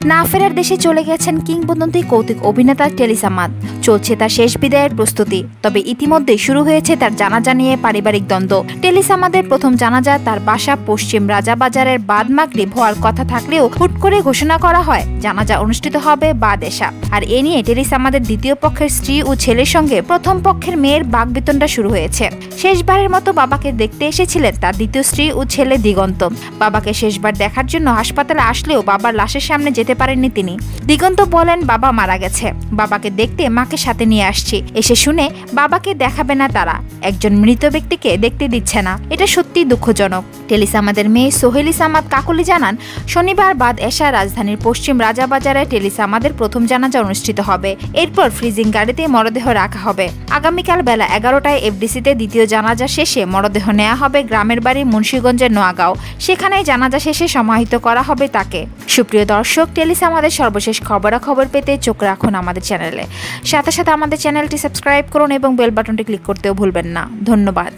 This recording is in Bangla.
না ফেরার দেশে চলে গেছেন কিংবদন্তি কৌতুক অভিনেতা টেলিসা মাদ। চলছে তার শেষ বিদায়ের প্রস্তুতি। তবে ইতিমধ্যে শুরু হয়েছে তার জানাজা নিয়ে পারিবারিক দ্বন্দ্ব। টেলিসা মাদের প্রথম জানাজা তার বাসা পশ্চিম রাজাবাজারের বাদ মাগরিব হওয়ার কথা থাকলেও হুট করে ঘোষণা করা হয় জানাজা অনুষ্ঠিত হবে বাদ এশা। আর এ নিয়ে টেলিসা মাদের দ্বিতীয় পক্ষের স্ত্রী ও ছেলের সঙ্গে প্রথম পক্ষের মেয়ের বাকবিতণ্ডা শুরু হয়েছে। শেষবারের মতো বাবাকে দেখতে এসেছিলেন তার দ্বিতীয় স্ত্রী ও ছেলে দিগন্ত। বাবাকে শেষবার দেখার জন্য হাসপাতালে আসলেও বাবার লাশের সামনে যেতে পারেননি তিনি। দিগন্ত বলেন, বাবা মারা গেছে, বাবাকে দেখতে মাকে সাথে নিয়ে আসছি। এসে শুনে বাবাকে দেখাবে না তারা, একজন মৃত ব্যক্তিকে দেখতে দিচ্ছে না। এটা সত্যি দুঃখজনক। টেলিসা মাদের মেয়ে সোহেলি সামাদ কাকলি জানান, শনিবার বাদ এশা রাজধানীর পশ্চিম রাজাবাজারে টেলিসা মাদের প্রথম জানাজা অনুষ্ঠিত হবে। এরপর ফ্রিজিং গাড়িতে মরদেহ রাখা হবে। আগামীকাল বেলা 11টায় এফডিসিতে দ্বিতীয় জানাজা শেষে মরদেহ নেওয়া হবে গ্রামের বাড়ি মুন্সিগঞ্জের নোয়াগাঁও। সেখানেই জানাজা শেষে সমাহিত করা হবে তাকে। সুপ্রিয় দর্শক, টেলিসা আমাদের সর্বশেষ খবরাখবর পেতে চোখ রাখুন আমাদের চ্যানেলে। সাথে সাথে আমাদের চ্যানেলটি সাবস্ক্রাইব করুন এবং বেল বাটনটি ক্লিক করতেও ভুলবেন না। ধন্যবাদ।